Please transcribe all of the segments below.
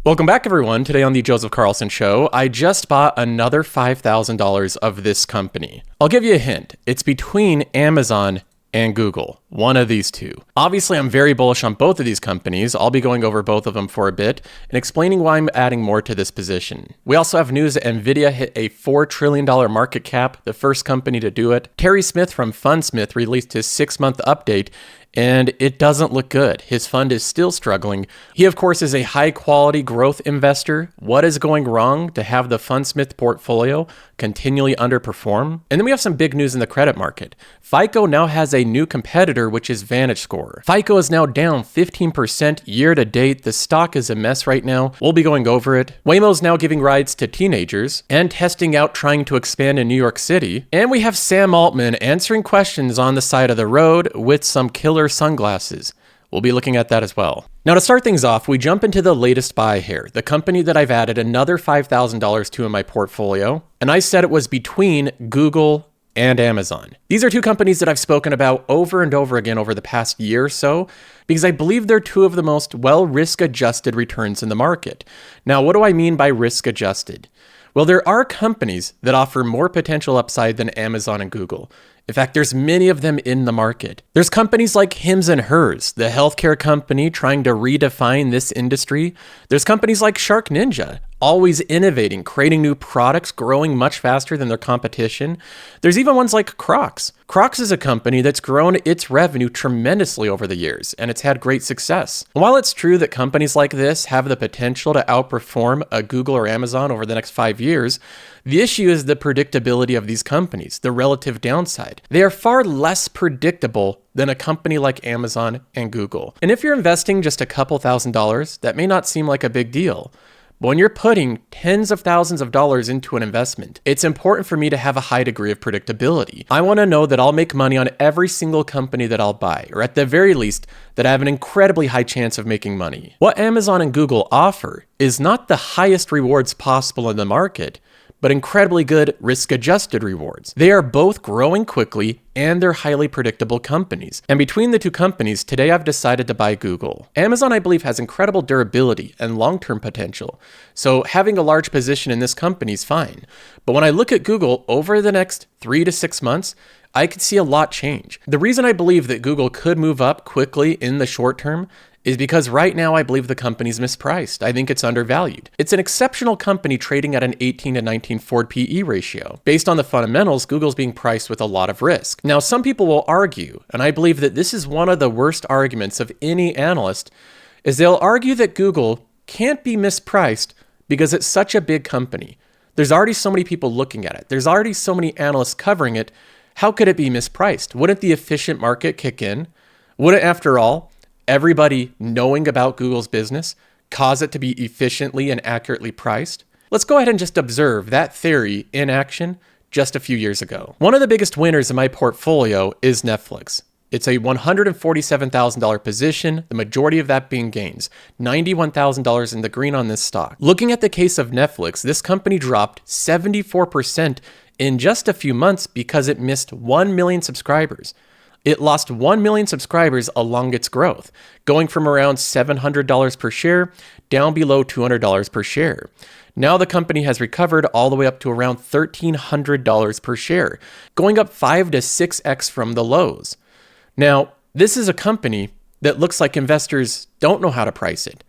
Welcome back, everyone. Today on the Joseph Carlson Show, I just bought another $5,000 of this company. I'll give you a hint. It's between Amazon and Google, one of these two. Obviously, I'm very bullish on both of these companies. I'll be going over both of them for a bit and explaining why I'm adding more to this position. We also have news that Nvidia hit a $4 trillion market cap, the first company to do it. Terry Smith from Fundsmith released his 6-month update, and it doesn't look good. His fund is still struggling. He, of course, is a high-quality growth investor. What is going wrong to have the Fundsmith portfolio continually underperform? And then we have some big news in the credit market. FICO now has a new competitor, which is VantageScore. FICO is now down 15% year to date. The stock is a mess right now. We'll be going over it. Waymo is now giving rides to teenagers and testing out trying to expand in New York City. And we have Sam Altman answering questions on the side of the road with some killer sunglasses. We'll be looking at that as well. Now, to start things off, we jump into the latest buy here, the company that I've added another $5,000 to in my portfolio, and I said it was between Google and Amazon. These are two companies that I've spoken about over and over again over the past year or so, because I believe they're two of the most risk-adjusted returns in the market. Now, what do I mean by risk-adjusted? Well, there are companies that offer more potential upside than Amazon and Google. In fact, there's many of them in the market. There's companies like Hims and Hers, the healthcare company trying to redefine this industry. There's companies like Shark Ninja, always innovating, creating new products, growing much faster than their competition. There's even ones like Crocs. Crocs is a company that's grown its revenue tremendously over the years, and it's had great success. While it's true that companies like this have the potential to outperform a Google or Amazon over the next 5 years, the issue is the predictability of these companies, the relative downside. They are far less predictable than a company like Amazon and Google. And if you're investing just a couple $1,000s, that may not seem like a big deal. But when you're putting tens of thousands of dollars into an investment, it's important for me to have a high degree of predictability. I want to know that I'll make money on every single company that I'll buy, or at the very least, that I have an incredibly high chance of making money. What Amazon and Google offer is not the highest rewards possible in the market, but incredibly good risk-adjusted rewards. They are both growing quickly and they're highly predictable companies. And between the two companies, today I've decided to buy Google. Amazon, I believe, has incredible durability and long-term potential. So having a large position in this company is fine. But when I look at Google over the next 3 to 6 months, I could see a lot change. The reason I believe that Google could move up quickly in the short term is because right now I believe the company's mispriced. I think it's undervalued. It's an exceptional company trading at an 18 to 19 Forward PE ratio. Based on the fundamentals, Google's being priced with a lot of risk. Now, some people will argue, and I believe that this is one of the worst arguments of any analyst, is they'll argue that Google can't be mispriced because it's such a big company. There's already so many people looking at it. There's already so many analysts covering it. How could it be mispriced? Wouldn't the efficient market kick in? Wouldn't, after all, everybody knowing about Google's business cause it to be efficiently and accurately priced? Let's go ahead and just observe that theory in action just a few years ago. One of the biggest winners in my portfolio is Netflix. It's a $147,000 position, the majority of that being gains, $91,000 in the green on this stock. Looking at the case of Netflix, this company dropped 74% in just a few months because it missed 1 million subscribers. It lost 1 million subscribers along its growth, going from around $700 per share down below $200 per share. Now the company has recovered all the way up to around $1,300 per share, going up 5 to 6x from the lows. Now, this is a company that looks like investors don't know how to price it.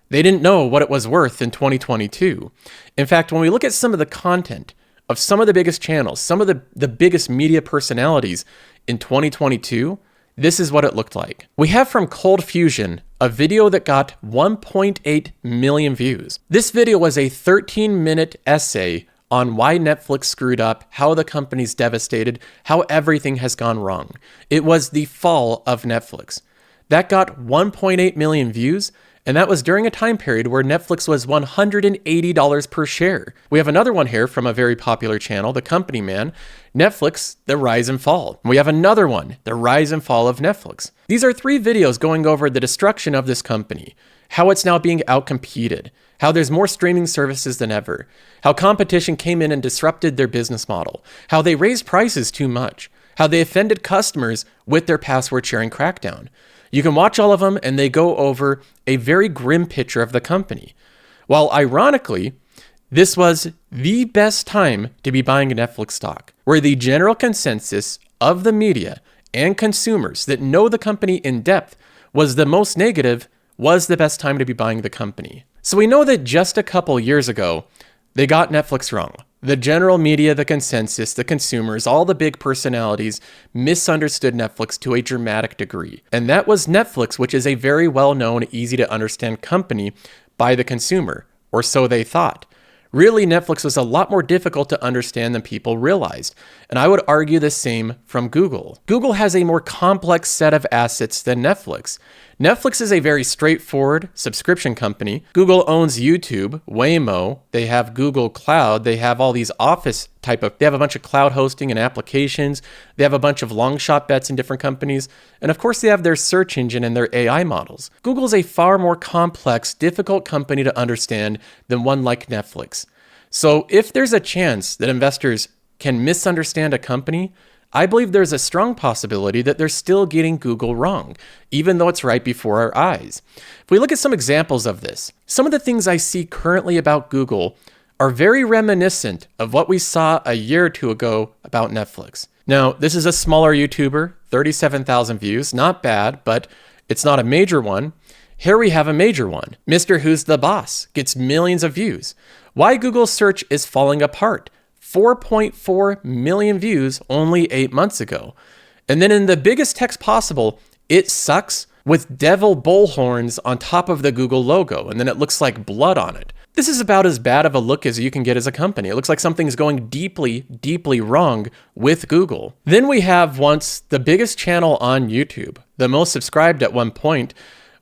They didn't know what it was worth in 2022. In fact, when we look at some of the content of some of the biggest channels, some of the biggest media personalities in 2022, this is what it looked like. We have from Cold Fusion a video that got 1.8 million views. This video was a 13-minute essay on why Netflix screwed up, how the company's devastated, how everything has gone wrong. It was the fall of Netflix. That got 1.8 million views, and that was during a time period where Netflix was $180 per share. We have another one here from a very popular channel, The Company Man, Netflix, The Rise and Fall. We have another one, The Rise and Fall of Netflix. These are 3 videos going over the destruction of this company, how it's now being outcompeted, how there's more streaming services than ever, how competition came in and disrupted their business model, how they raised prices too much, how they offended customers with their password sharing crackdown. You can watch all of them and they go over a very grim picture of the company. While ironically, this was the best time to be buying a Netflix stock, where the general consensus of the media and consumers that know the company in depth was the most negative, was the best time to be buying the company. So we know that just a couple years ago, they got Netflix wrong. The general media, the consensus, the consumers, all the big personalities misunderstood Netflix to a dramatic degree. And that was Netflix, which is a very well-known, easy to understand company by the consumer, or so they thought. Really, Netflix was a lot more difficult to understand than people realized. And I would argue the same from Google. Google has a more complex set of assets than Netflix. Netflix is a very straightforward subscription company. Google owns YouTube, Waymo, they have Google Cloud, they have all these office they have a bunch of cloud hosting and applications, they have a bunch of long shot bets in different companies, and of course they have their search engine and their AI models. Google's a far more complex, difficult company to understand than one like Netflix. So if there's a chance that investors can misunderstand a company, I believe there's a strong possibility that they're still getting Google wrong, even though it's right before our eyes. If we look at some examples of this, some of the things I see currently about Google are very reminiscent of what we saw a year or two ago about Netflix. Now, this is a smaller YouTuber, 37,000 views, not bad, but it's not a major one. Here we have a major one. Mr. Who's the Boss gets millions of views. Why Google search is falling apart. 4.4 million views only 8 months ago. And then in the biggest text possible, it sucks, with devil bullhorns on top of the Google logo, and then it looks like blood on it. This is about as bad of a look as you can get as a company. It looks like something's going deeply, deeply wrong with Google. Then we have once the biggest channel on YouTube, the most subscribed at one point,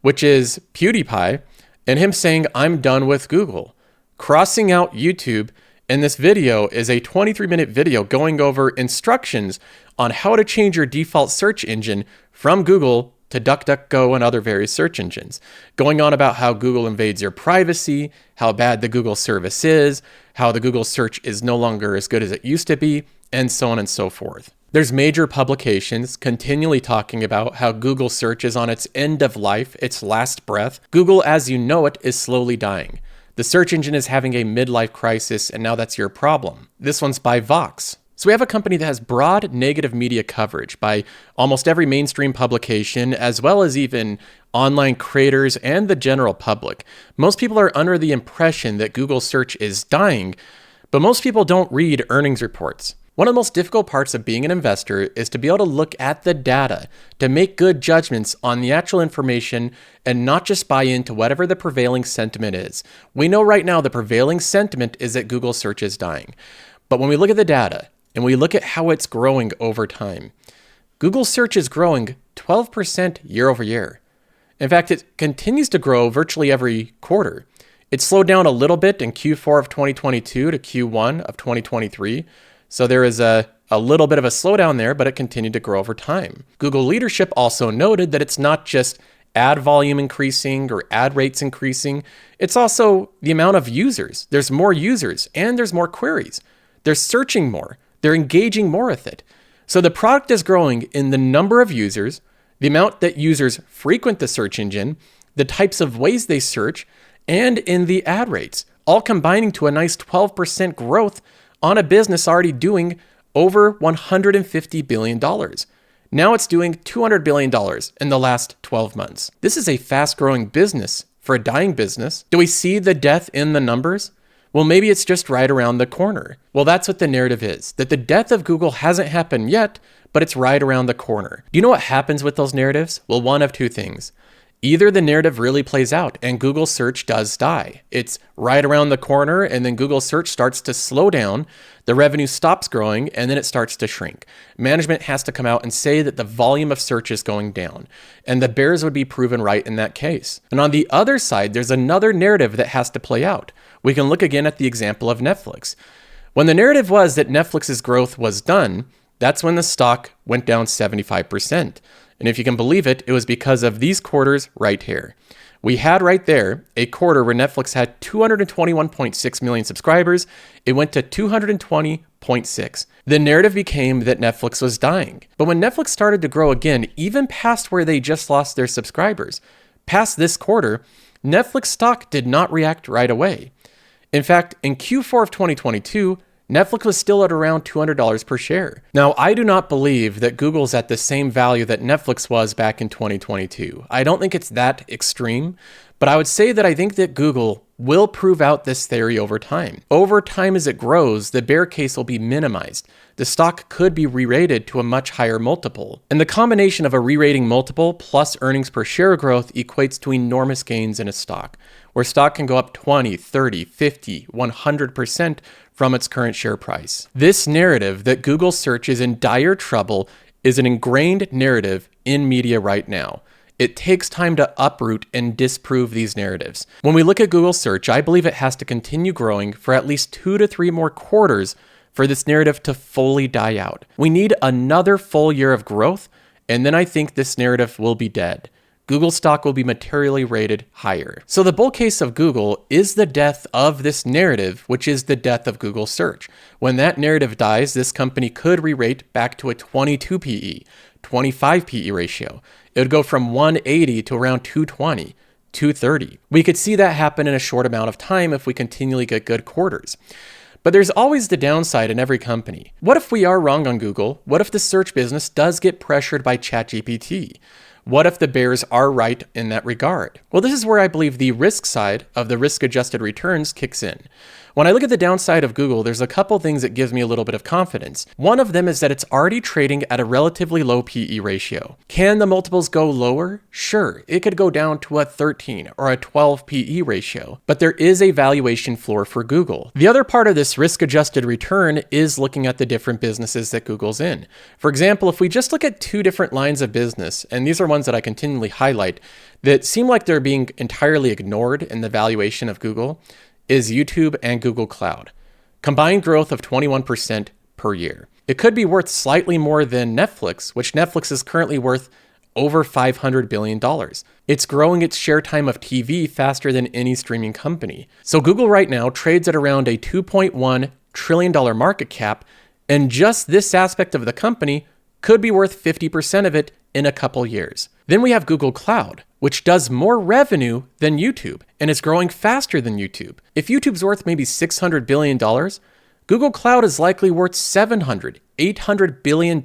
which is PewDiePie, and him saying, "I'm done with Google," crossing out YouTube. And this video is a 23-minute video going over instructions on how to change your default search engine from Google to DuckDuckGo and other various search engines, going on about how Google invades your privacy, how bad the Google service is, how the Google search is no longer as good as it used to be, and so on and so forth. There's major publications continually talking about how Google search is on its end of life, its last breath. Google as you know it is slowly dying. The search engine is having a midlife crisis, and now that's your problem. This one's by Vox. So we have a company that has broad negative media coverage by almost every mainstream publication, as well as even online creators and the general public. Most people are under the impression that Google search is dying, but most people don't read earnings reports. One of the most difficult parts of being an investor is to be able to look at the data to make good judgments on the actual information and not just buy into whatever the prevailing sentiment is. We know right now the prevailing sentiment is that Google search is dying. But when we look at the data and we look at how it's growing over time, Google search is growing 12% year over year. In fact, it continues to grow virtually every quarter. It slowed down a little bit in Q4 of 2022 to Q1 of 2023. So there is a little bit of a slowdown there, but it continued to grow over time. Google leadership also noted that it's not just ad volume increasing or ad rates increasing. It's also the amount of users. There's more users and there's more queries. They're searching more. They're engaging more with it. So the product is growing in the number of users, the amount that users frequent the search engine, the types of ways they search, and in the ad rates, all combining to a nice 12% growth on a business already doing over $150 billion. Now it's doing $200 billion in the last 12 months. This is a fast-growing business for a dying business. Do we see the death in the numbers? Well, maybe it's just right around the corner. Well, that's what the narrative is, that the death of Google hasn't happened yet, but it's right around the corner. Do you know what happens with those narratives? Well, one of two things. Either the narrative really plays out and Google search does die. It's right around the corner and then Google search starts to slow down, the revenue stops growing, and then it starts to shrink. Management has to come out and say that the volume of search is going down, and the bears would be proven right in that case. And on the other side, there's another narrative that has to play out. We can look again at the example of Netflix. When the narrative was that Netflix's growth was done, that's when the stock went down 75%. And if you can believe it, it was because of these quarters right here. We had right there a quarter where Netflix had 221.6 million subscribers. It went to 220.6. The narrative became that Netflix was dying. But when Netflix started to grow again, even past where they just lost their subscribers, past this quarter, Netflix stock did not react right away. In fact, in Q4 of 2022, Netflix was still at around $200 per share. Now, I do not believe that Google's at the same value that Netflix was back in 2022. I don't think it's that extreme, but I would say that I think that Google will prove out this theory over time. Over time as it grows, the bear case will be minimized. The stock could be re-rated to a much higher multiple. And the combination of a re-rating multiple plus earnings per share growth equates to enormous gains in a stock, where stock can go up 20, 30, 50, 100% from its current share price. This narrative that Google search is in dire trouble is an ingrained narrative in media right now. It takes time to uproot and disprove these narratives. When we look at Google search, I believe it has to continue growing for at least 2 to 3 more quarters for this narrative to fully die out. We need another full year of growth, and then I think this narrative will be dead. Google stock will be materially rated higher. So the bull case of Google is the death of this narrative, which is the death of Google search. When that narrative dies, this company could re-rate back to a 22 PE, 25 PE ratio. It would go from 180 to around 220, 230. We could see that happen in a short amount of time if we continually get good quarters. But there's always the downside in every company. What if we are wrong on Google? What if the search business does get pressured by ChatGPT? What if the bears are right in that regard? Well, this is where I believe the risk side of the risk-adjusted returns kicks in. When I look at the downside of Google, there's a couple things that gives me a little bit of confidence. One of them is that it's already trading at a relatively low PE ratio. Can the multiples go lower? Sure, it could go down to a 13 or a 12 PE ratio, but there is a valuation floor for Google. The other part of this risk-adjusted return is looking at the different businesses that Google's in. For example, if we just look at 2 different lines of business, and these are ones that I continually highlight, that seem like they're being entirely ignored in the valuation of Google, is YouTube and Google Cloud. Combined growth of 21% per year. It could be worth slightly more than Netflix, which Netflix is currently worth over $500 billion. It's growing its share time of TV faster than any streaming company. So Google right now trades at around a $2.1 trillion market cap, and just this aspect of the company could be worth 50% of it in a couple years. Then we have Google Cloud, which does more revenue than YouTube and is growing faster than YouTube. If YouTube's worth maybe $600 billion, Google Cloud is likely worth $700, $800 billion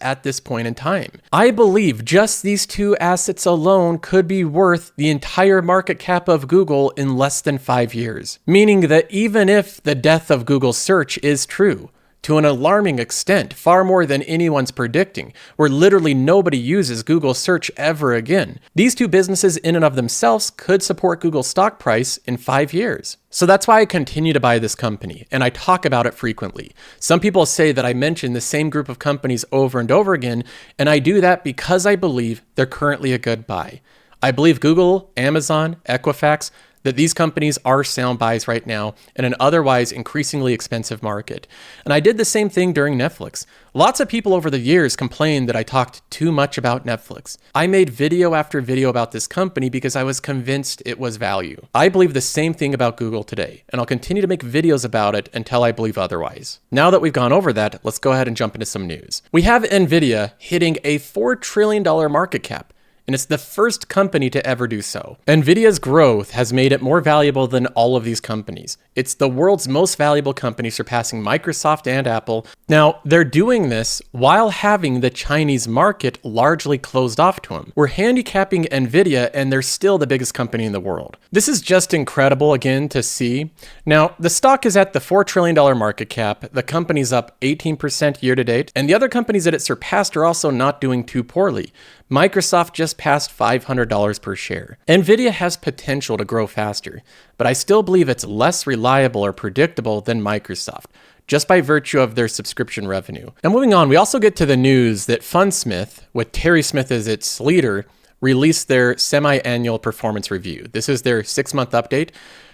at this point in time. I believe just these 2 assets alone could be worth the entire market cap of Google in less than 5 years. Meaning that even if the death of Google search is true, to an alarming extent, far more than anyone's predicting, where literally nobody uses Google search ever again, these 2 businesses in and of themselves could support Google's stock price in 5 years. So that's why I continue to buy this company, and I talk about it frequently. Some people say that I mention the same group of companies over and over again, and I do that because I believe they're currently a good buy. I believe Google, Amazon, Equifax, that these companies are sound buys right now in an otherwise increasingly expensive market. And I did the same thing during Netflix. Lots of people over the years complained that I talked too much about Netflix. I made video after video about this company because I was convinced it was value. I believe the same thing about Google today, and I'll continue to make videos about it until I believe otherwise. Now that we've gone over that, let's go ahead and jump into some news. We have Nvidia hitting a $4 trillion market cap, and it's the first company to ever do so. Nvidia's growth has made it more valuable than all of these companies. It's the world's most valuable company, surpassing Microsoft and Apple. Now, they're doing this while having the Chinese market largely closed off to them. We're handicapping Nvidia, and they're still the biggest company in the world. This is just incredible, again, to see. Now, the stock is at the $4 trillion market cap. The company's up 18% year to date, and the other companies that it surpassed are also not doing too poorly. Microsoft just passed $500 per share. Nvidia has potential to grow faster, but I still believe it's less reliable or predictable than Microsoft, just by virtue of their subscription revenue. And moving on, we also get to the news that Fundsmith, with Terry Smith as its leader, released their semi-annual performance review. This is their 6-month update.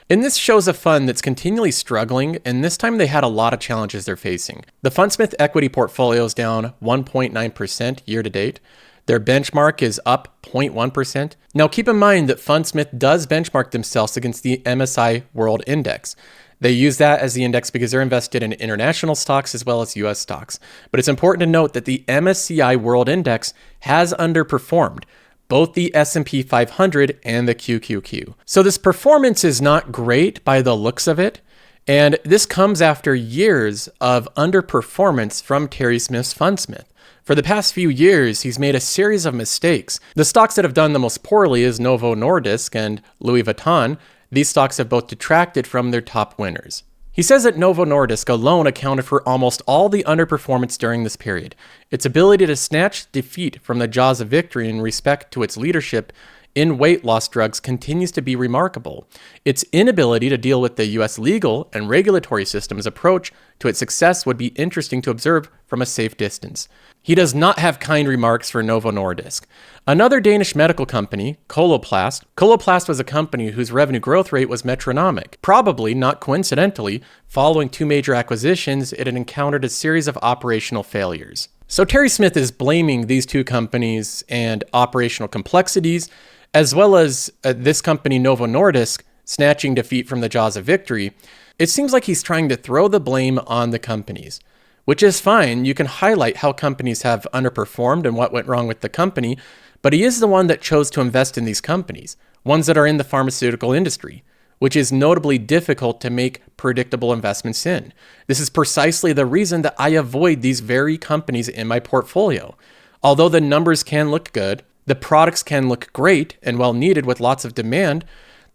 And this shows a fund that's continually struggling, and this time they had a lot of challenges they're facing. The Fundsmith equity portfolio is down 1.9% year to date. Their benchmark is up 0.1%. Now keep in mind that Fundsmith does benchmark themselves against the MSCI World Index. They use that as the index because they're invested in international stocks as well as US stocks. But it's important to note that the MSCI World Index has underperformed, both the S&P 500 and the QQQ. So this performance is not great by the looks of it, and this comes after years of underperformance from Terry Smith's Fundsmith. For the past few years, he's made a series of mistakes. The stocks that have done the most poorly is Novo Nordisk and Louis Vuitton. These stocks have both detracted from their top winners. He says that Novo Nordisk alone accounted for almost all the underperformance during this period. Its ability to snatch defeat from the jaws of victory in respect to its leadership in weight loss drugs continues to be remarkable. Its inability to deal with the US legal and regulatory system's approach to its success would be interesting to observe from a safe distance. He does not have kind remarks for Novo Nordisk. Another Danish medical company, Coloplast was a company whose revenue growth rate was metronomic. Probably, not coincidentally, following two major acquisitions, it had encountered a series of operational failures. So Terry Smith is blaming these two companies and operational complexities, as well as this company, Novo Nordisk, snatching defeat from the jaws of victory. It seems like he's trying to throw the blame on the companies, which is fine. You can highlight how companies have underperformed and what went wrong with the company, but he is the one that chose to invest in these companies, ones that are in the pharmaceutical industry, which is notably difficult to make predictable investments in. This is precisely the reason that I avoid these very companies in my portfolio. Although the numbers can look good, the products can look great and well needed with lots of demand,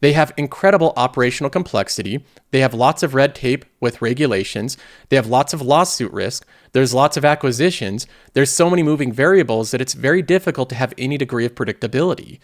they have incredible operational complexity, they have lots of red tape with regulations, they have lots of lawsuit risk, there's lots of acquisitions, there's so many moving variables that it's very difficult to have any degree of predictability.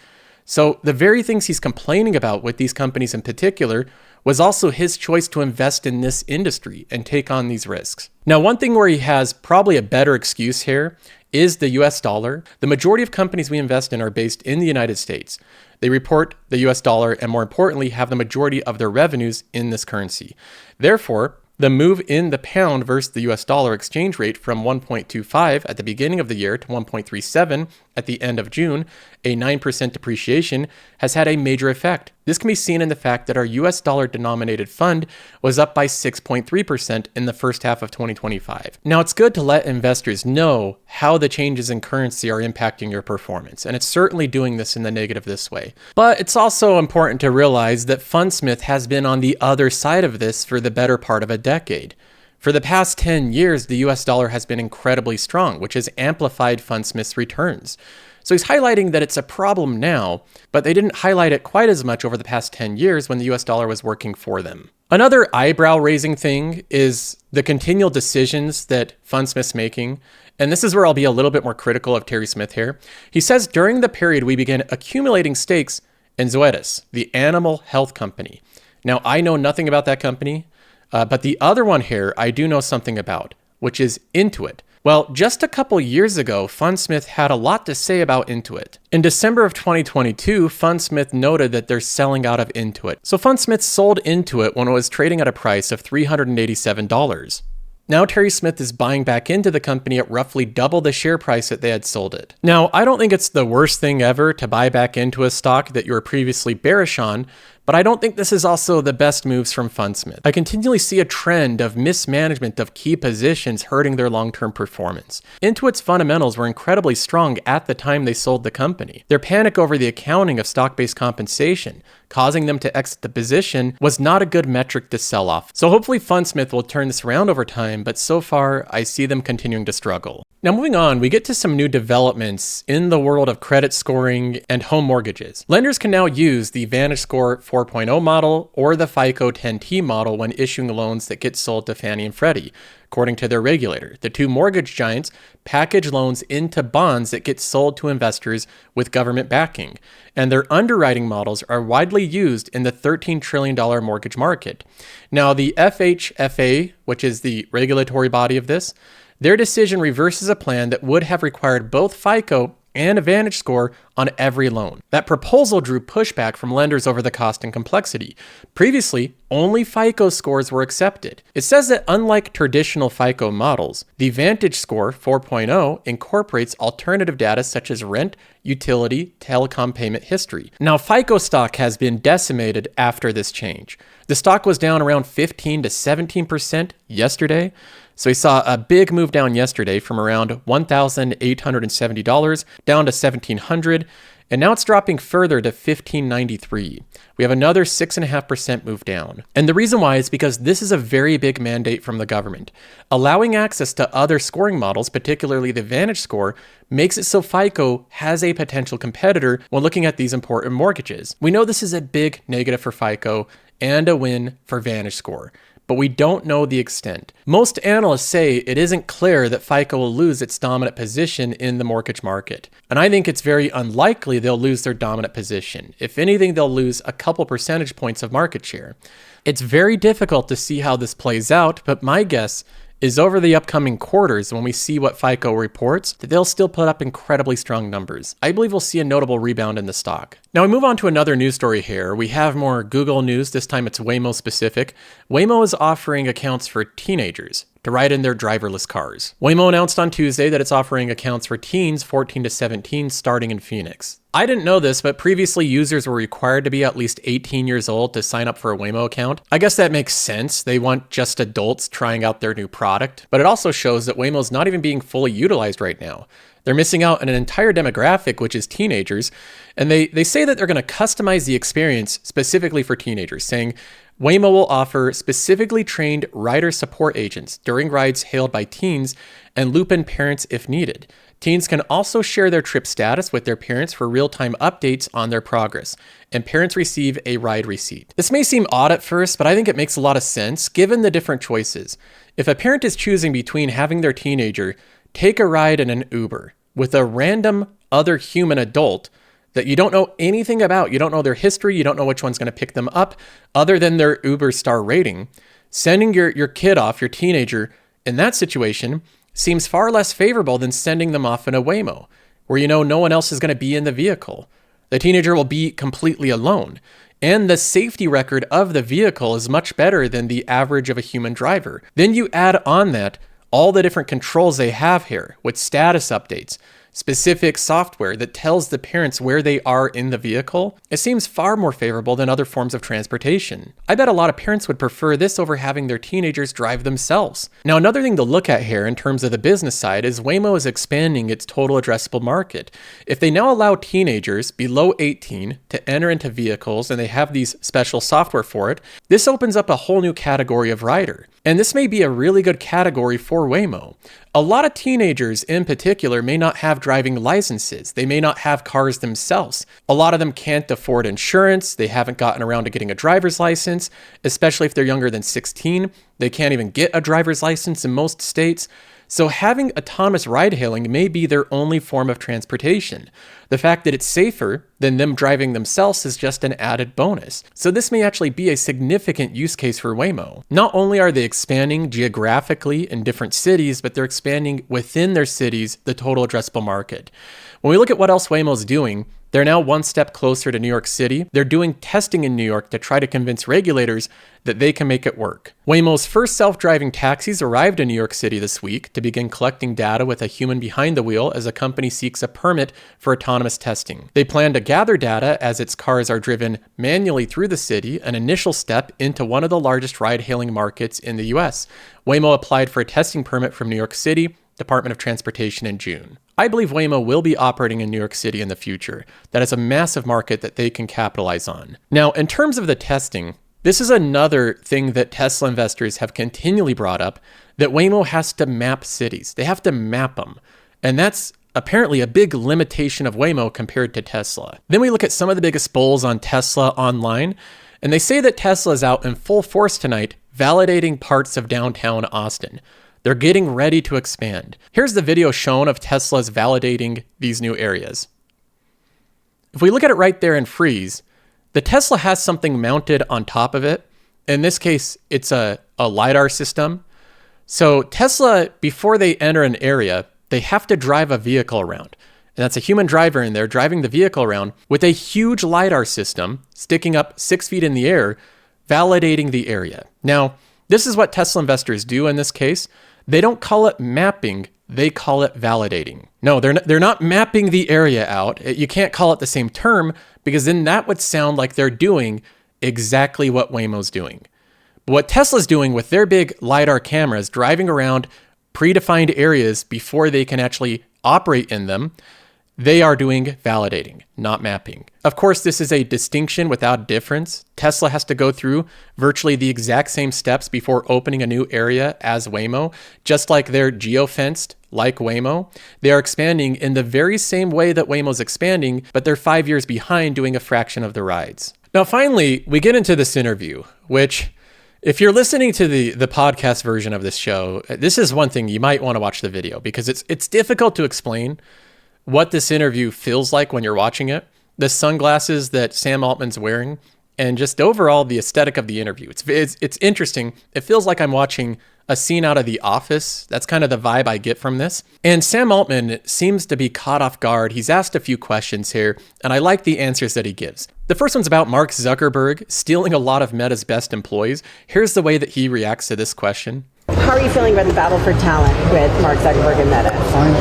So the very things he's complaining about with these companies in particular was also his choice to invest in this industry and take on these risks. Now, one thing where he has probably a better excuse here is the US dollar. The majority of companies we invest in are based in the United States. They report the US dollar and, more importantly, have the majority of their revenues in this currency. Therefore, the move in the pound versus the US dollar exchange rate from 1.25 at the beginning of the year to 1.37 at the end of June, a 9% depreciation, has had a major effect. This can be seen in the fact that our US dollar denominated fund was up by 6.3% in the first half of 2025. Now, it's good to let investors know how the changes in currency are impacting your performance, and it's certainly doing this in the negative this way. But it's also important to realize that Fundsmith has been on the other side of this for the better part of a decade. For the past 10 years, the US dollar has been incredibly strong, which has amplified Fundsmith's returns. So he's highlighting that it's a problem now, but they didn't highlight it quite as much over the past 10 years when the US dollar was working for them. Another eyebrow-raising thing is the continual decisions that Fundsmith's making, and this is where I'll be a little bit more critical of Terry Smith here. He says during the period we began accumulating stakes in Zoetis, the animal health company. Now, I know nothing about that company, but the other one here I do know something about, which is Intuit. Well, just a couple years ago, Fundsmith had a lot to say about Intuit. In December of 2022, Fundsmith noted that they're selling out of Intuit. So Fundsmith sold Intuit when it was trading at a price of $387. Now Terry Smith is buying back into the company at roughly double the share price that they had sold it. Now, I don't think it's the worst thing ever to buy back into a stock that you were previously bearish on, but I don't think this is also the best moves from Fundsmith. I continually see a trend of mismanagement of key positions hurting their long-term performance. Intuit's fundamentals were incredibly strong at the time they sold the company. Their panic over the accounting of stock-based compensation, causing them to exit the position, was not a good metric to sell off. So hopefully Fundsmith will turn this around over time, but so far I see them continuing to struggle. Now moving on, we get to some new developments in the world of credit scoring and home mortgages. Lenders can now use the VantageScore 4.0 model or the FICO 10T model when issuing loans that get sold to Fannie and Freddie. According to their regulator, the two mortgage giants package loans into bonds that get sold to investors with government backing, and their underwriting models are widely used in the $13 trillion mortgage market. Now, the FHFA, which is the regulatory body of this, their decision reverses a plan that would have required both FICO and a VantageScore on every loan. That proposal drew pushback from lenders over the cost and complexity. Previously, only FICO scores were accepted. It says that unlike traditional FICO models, the VantageScore 4.0 incorporates alternative data such as rent, utility, telecom payment history. Now, FICO stock has been decimated after this change. The stock was down around 15 to 17% yesterday. So we saw a big move down yesterday from around $1,870 down to $1,700. and now it's dropping further to 1593. We have another 6.5% move down. And the reason why is because this is a very big mandate from the government. Allowing access to other scoring models, particularly the VantageScore, makes it so FICO has a potential competitor when looking at these important mortgages. We know this is a big negative for FICO and a win for VantageScore, but we don't know the extent. Most analysts say it isn't clear that FICO will lose its dominant position in the mortgage market. And I think it's very unlikely they'll lose their dominant position. If anything, they'll lose a couple percentage points of market share. It's very difficult to see how this plays out, but my guess is over the upcoming quarters, when we see what FICO reports, that they'll still put up incredibly strong numbers. I believe we'll see a notable rebound in the stock. Now we move on to another news story here. We have more Google news. This time it's Waymo specific. Waymo is offering accounts for teenagers to ride in their driverless cars. Waymo announced on Tuesday that it's offering accounts for teens 14 to 17 starting in Phoenix. I didn't know this, but previously users were required to be at least 18 years old to sign up for a Waymo account. I guess that makes sense. They want just adults trying out their new product, but it also shows that Waymo's not even being fully utilized right now. They're missing out on an entire demographic, which is teenagers, and they say that they're going to customize the experience specifically for teenagers, saying Waymo will offer specifically trained rider support agents during rides hailed by teens and loop in parents if needed. Teens can also share their trip status with their parents for real-time updates on their progress, and parents receive a ride receipt. This may seem odd at first, but I think it makes a lot of sense given the different choices. If a parent is choosing between having their teenager take a ride in an Uber with a random other human adult that you don't know anything about, you don't know their history, you don't know which one's going to pick them up other than their Uber star rating, sending your kid off, your teenager, in that situation seems far less favorable than sending them off in a Waymo, where you know no one else is going to be in the vehicle. The teenager will be completely alone, and the safety record of the vehicle is much better than the average of a human driver. Then you add on that all the different controls they have here with status updates, specific software that tells the parents where they are in the vehicle. It seems far more favorable than other forms of transportation. I bet a lot of parents would prefer this over having their teenagers drive themselves. Now, another thing to look at here in terms of the business side is Waymo is expanding its total addressable market. If they now allow teenagers below 18 to enter into vehicles and they have these special software for it, this opens up a whole new category of rider. And this may be a really good category for Waymo. A lot of teenagers in particular may not have driving licenses. They may not have cars themselves. A lot of them can't afford insurance. They haven't gotten around to getting a driver's license, especially if they're younger than 16. They can't even get a driver's license in most states. So having autonomous ride hailing may be their only form of transportation. The fact that it's safer than them driving themselves is just an added bonus. So this may actually be a significant use case for Waymo. Not only are they expanding geographically in different cities, but they're expanding within their cities the total addressable market. When we look at what else Waymo's doing, they're now one step closer to New York City. They're doing testing in New York to try to convince regulators that they can make it work. Waymo's first self-driving taxis arrived in New York City this week to begin collecting data with a human behind the wheel as a company seeks a permit for autonomous testing. They plan to gather data as its cars are driven manually through the city, an initial step into one of the largest ride-hailing markets in the US. Waymo applied for a testing permit from New York City Department of Transportation in June. I believe Waymo will be operating in New York City in the future. That is a massive market that they can capitalize on. Now, in terms of the testing, this is another thing that Tesla investors have continually brought up, that Waymo has to map cities. They have to map them. And that's apparently a big limitation of Waymo compared to Tesla. Then we look at some of the biggest bulls on Tesla online, and they say that Tesla is out in full force tonight, validating parts of downtown Austin. They're getting ready to expand. Here's the video shown of Tesla's validating these new areas. If we look at it right there and freeze, the Tesla has something mounted on top of it. In this case, it's a LiDAR system. So Tesla, before they enter an area, they have to drive a vehicle around. And that's a human driver in there driving the vehicle around with a huge LiDAR system sticking up 6 feet in the air, validating the area. Now, this is what Tesla investors do in this case. They don't call it mapping, they call it validating. No, they're not mapping the area out. You can't call it the same term because then that would sound like they're doing exactly what Waymo's doing. But what Tesla's doing with their big LiDAR cameras, driving around predefined areas before they can actually operate in them, They are doing validating, not mapping. Of course, this is a distinction without difference. Tesla has to go through virtually the exact same steps before opening a new area as Waymo, just like they're geofenced like Waymo. They are expanding in the very same way that Waymo's expanding, but they're 5 years behind doing a fraction of the rides. Now, finally, we get into this interview, which, if you're listening to the podcast version of this show, this is one thing you might want to watch the video, because it's difficult to explain what this interview feels like when you're watching it. The sunglasses that Sam Altman's wearing, and just overall the aesthetic of the interview. It's interesting. It feels like I'm watching a scene out of The Office. That's kind of the vibe I get from this. And Sam Altman seems to be caught off guard. He's asked a few questions here, and I like the answers that he gives. The first one's about Mark Zuckerberg stealing a lot of Meta's best employees. Here's the way that he reacts to this question. How are you feeling about the battle for talent with Mark Zuckerberg and Meta? Fine.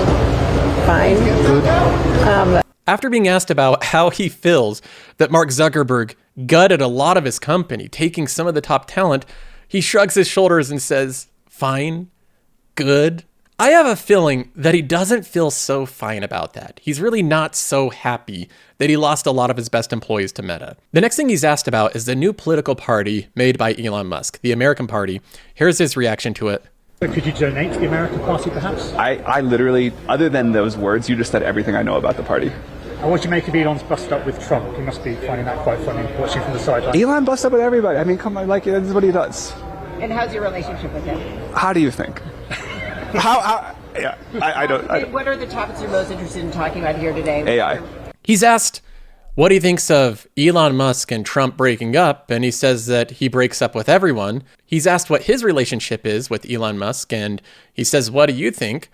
Good. After being asked about how he feels that Mark Zuckerberg gutted a lot of his company, taking some of the top talent, he shrugs his shoulders and says, fine, good. I have a feeling that he doesn't feel so fine about that. He's really not so happy that he lost a lot of his best employees to Meta. The next thing he's asked about is the new political party made by Elon Musk, the American Party. Here's his reaction to it. Could you donate to the American Party, perhaps? I literally, other than those words, you just said everything I know about the party. And what do you make of Elon's bust up with Trump? You must be finding that quite funny, watching from the sideline. Elon busts up with everybody. I mean, come on, like, that's what he does. And how's your relationship with him? How do you think? Yeah, I don't. What are the topics you're most interested in talking about here today? AI. He's asked what he thinks of Elon Musk and Trump breaking up, and he says that he breaks up with everyone. He's asked what his relationship is with Elon Musk, and he says, what do you think?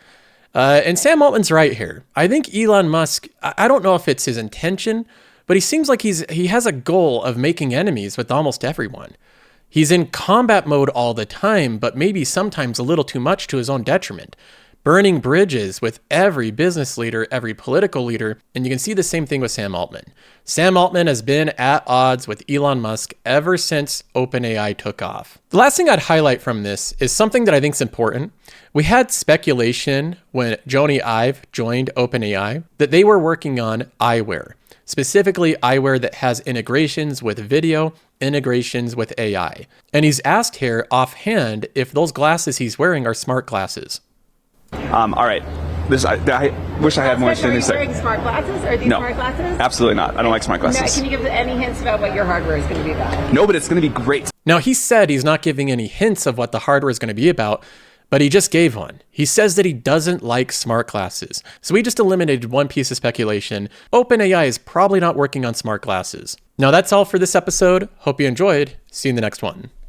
And Sam Altman's right here. I think Elon Musk, I don't know if it's his intention, but he seems like he has a goal of making enemies with almost everyone. He's in combat mode all the time, but maybe sometimes a little too much to his own detriment, burning bridges with every business leader, every political leader, and you can see the same thing with Sam Altman. Sam Altman has been at odds with Elon Musk ever since OpenAI took off. The last thing I'd highlight from this is something that I think is important. We had speculation when Jony Ive joined OpenAI that they were working on eyewear, specifically eyewear that has integrations with video, integrations with AI. And he's asked here offhand if those glasses he's wearing are smart glasses. All right. I wish I had more things to say. Are you wearing smart glasses? Are these smart glasses? Absolutely not. I don't like smart glasses. No, can you give any hints about what your hardware is going to be about? No, but it's going to be great. Now, he said he's not giving any hints of what the hardware is going to be about, but he just gave one. He says that he doesn't like smart glasses. So we just eliminated one piece of speculation. OpenAI is probably not working on smart glasses. Now, that's all for this episode. Hope you enjoyed. See you in the next one.